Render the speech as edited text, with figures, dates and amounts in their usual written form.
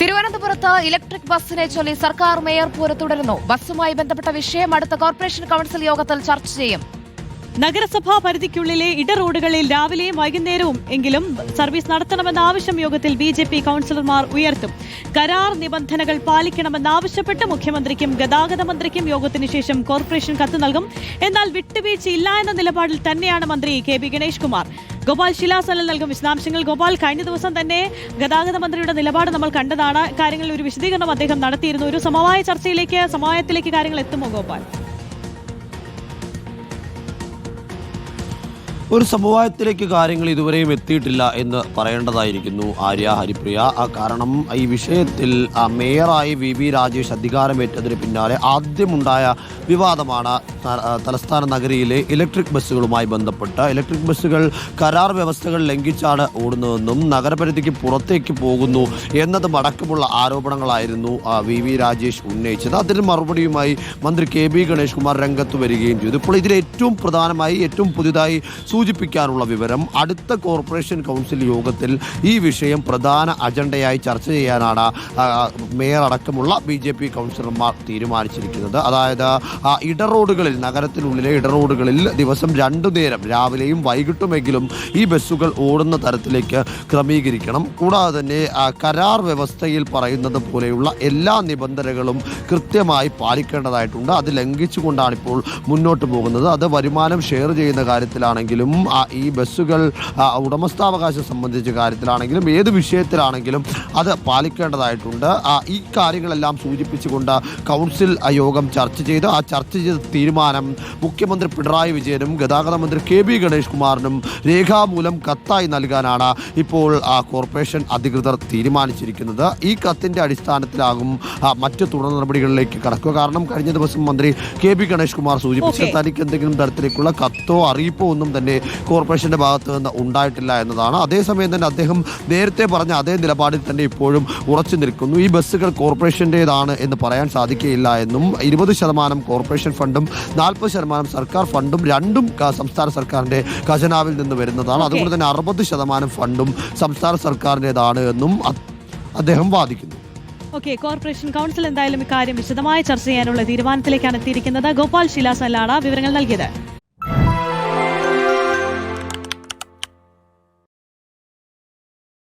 തിരുവനന്തപുരത്ത് ഇലക്ട്രിക് ബസ്സിനെ ചൊല്ലി സർക്കാർ മേയർ പോര് തുടരുന്നു. ബസ്സുമായി ബന്ധപ്പെട്ട വിഷയം അടുത്ത കോർപ്പറേഷൻ കൌൺസിൽ യോഗത്തിൽ ചർച്ച ചെയ്യും. നഗരസഭാ പരിധിക്കുള്ളിലെ ഇടറോഡുകളിൽ രാവിലെയും വൈകുന്നേരവും എങ്കിലും സർവീസ് നടത്തണമെന്ന ആവശ്യം യോഗത്തിൽ ബിജെപി കൌൺസിലർമാർ ഉയർത്തും. കരാർ നിബന്ധനകൾ പാലിക്കണമെന്നാവശ്യപ്പെട്ട് മുഖ്യമന്ത്രിക്കും ഗതാഗത മന്ത്രിക്കും യോഗത്തിന് ശേഷം കോർപ്പറേഷൻ കത്ത് നൽകും. എന്നാൽ വിട്ടുവീഴ്ചയില്ല എന്ന നിലപാടിൽ തന്നെയാണ് മന്ത്രി കെ.ബി. ഗണേഷ് കുമാർ. ഗോപാൽ ശിലാസനൽ നൽകും വിശദാംശങ്ങൾ. ഗോപാൽ, കഴിഞ്ഞ ദിവസം തന്നെ ഗതാഗത മന്ത്രിയുടെ നിലപാട് നമ്മൾ കണ്ടതാണ്. കാര്യങ്ങളിൽ ഒരു വിശദീകരണം അദ്ദേഹം നടത്തിയിരുന്നു. ഒരു സമവായത്തിലേക്ക് കാര്യങ്ങൾ എത്തുമോ ഗോപാൽ? ഒരു സമവായത്തിലേക്ക് കാര്യങ്ങൾ ഇതുവരെയും എത്തിയിട്ടില്ല എന്ന് പറയേണ്ടതായിരിക്കുന്നു ആര്യ, ഹരിപ്രിയ. കാരണം ഈ വിഷയത്തിൽ മേയറായി വി രാജേഷ് അധികാരമേറ്റതിന് പിന്നാലെ ആദ്യമുണ്ടായ വിവാദമാണ് തലസ്ഥാന നഗരിയിലെ ഇലക്ട്രിക് ബസ്സുകളുമായി ബന്ധപ്പെട്ട്. ഇലക്ട്രിക് ബസ്സുകൾ കരാർ വ്യവസ്ഥകൾ ലംഘിച്ചാണ് ഓടുന്നതെന്നും നഗരപരിധിക്ക് പുറത്തേക്ക് പോകുന്നു എന്നതും അടക്കമുള്ള ആരോപണങ്ങളായിരുന്നു വി രാജേഷ് ഉന്നയിച്ചത്. അതിന് മറുപടിയുമായി മന്ത്രി കെ.ബി. ഗണേഷ് കുമാർ രംഗത്ത് വരികയും ചെയ്തു. ഇപ്പോൾ ഇതിൽ ഏറ്റവും പുതിയതായി സൂചിപ്പിക്കാനുള്ള വിവരം, അടുത്ത കോർപ്പറേഷൻ കൗൺസിൽ യോഗത്തിൽ ഈ വിഷയം പ്രധാന അജണ്ടയായി ചർച്ച ചെയ്യാനാണ് മേയർ അടക്കമുള്ള ബിജെപി കൗൺസിലർമാർ തീരുമാനിച്ചിരിക്കുന്നത്. അതായത് ഇടറോഡുകളിൽ, നഗരത്തിനുള്ളിലെ ഇടറോഡുകളിൽ ദിവസം 2 നേരം രാവിലെയും വൈകിട്ടുമെങ്കിലും ഈ ബസ്സുകൾ ഓടുന്ന തരത്തിലേക്ക് ക്രമീകരിക്കണം. കൂടാതെ തന്നെ കരാർ വ്യവസ്ഥയിൽ പറയുന്നത് പോലെയുള്ള എല്ലാ നിബന്ധനകളും കൃത്യമായി പാലിക്കേണ്ടതായിട്ടുണ്ട്. അത് ലംഘിച്ചുകൊണ്ടാണ് ഇപ്പോൾ മുന്നോട്ട് പോകുന്നത്. അത് വരുമാനം ഷെയർ ചെയ്യുന്ന കാര്യത്തിലാണെങ്കിലും ഈ ബസ്സുകൾ ഉടമസ്ഥാവകാശം സംബന്ധിച്ച കാര്യത്തിലാണെങ്കിലും ഏത് വിഷയത്തിലാണെങ്കിലും അത് പാലിക്കേണ്ടതായിട്ടുണ്ട്. ഈ കാര്യങ്ങളെല്ലാം സൂചിപ്പിച്ചുകൊണ്ട് കൗൺസിൽ യോഗം ചർച്ച ചെയ്ത തീരുമാനം മുഖ്യമന്ത്രി പിണറായി വിജയനും ഗതാഗത മന്ത്രി കെ.ബി. ഗണേഷ് കുമാറിനും രേഖാമൂലം കത്തായി നൽകാനാണ് ഇപ്പോൾ കോർപ്പറേഷൻ അധികൃതർ തീരുമാനിച്ചിരിക്കുന്നത്. ഈ കത്തിൻ്റെ അടിസ്ഥാനത്തിലാകും മറ്റ് തുടർ നടപടികളിലേക്ക് കടക്കുക. കാരണം കഴിഞ്ഞ ദിവസം മന്ത്രി കെ.ബി. ഗണേഷ് കുമാർ സൂചിപ്പിച്ച തനിക്ക് എന്തെങ്കിലും തരത്തിലേക്കുള്ള കത്തോ അറിയിപ്പോ ഒന്നും തന്നെ കോർപ്പറേഷന്റെ ഭാഗത്ത് നിന്ന് ഉണ്ടായിട്ടില്ല എന്നതാണ്. അതേസമയം തന്നെ അദ്ദേഹം നേരത്തെ പറഞ്ഞ അതേ നിലപാടിൽ തന്നെ ഇപ്പോഴും ഉറച്ചു നിൽക്കുന്നു. ഈ ബസ്സുകൾ കോർപ്പറേഷൻ്റേതാണ് എന്ന് പറയാൻ സാധിക്കുകയില്ല എന്നും 20% കോർപ്പറേഷൻ ഫണ്ടും 40% സർക്കാർ ഫണ്ടും രണ്ടും സംസ്ഥാന സർക്കാരിന്റെ ഖജനാവിൽ നിന്ന് വരുന്നതാണ്. അതുകൊണ്ട് തന്നെ 60% ഫണ്ടും സംസ്ഥാന സർക്കാരിൻ്റെതാണ് എന്നും അദ്ദേഹം വാദിക്കുന്നു. കോർപ്പറേഷൻ കൗൺസിൽ എന്തായാലും ഇക്കാര്യം വിശദമായി ചർച്ച ചെയ്യാനുള്ള തീരുമാനത്തിലേക്കാണ് എത്തിയിരിക്കുന്നത്. ഗോപാൽ ശിലാസനലാണ് വിവരങ്ങൾ നൽകിയത്.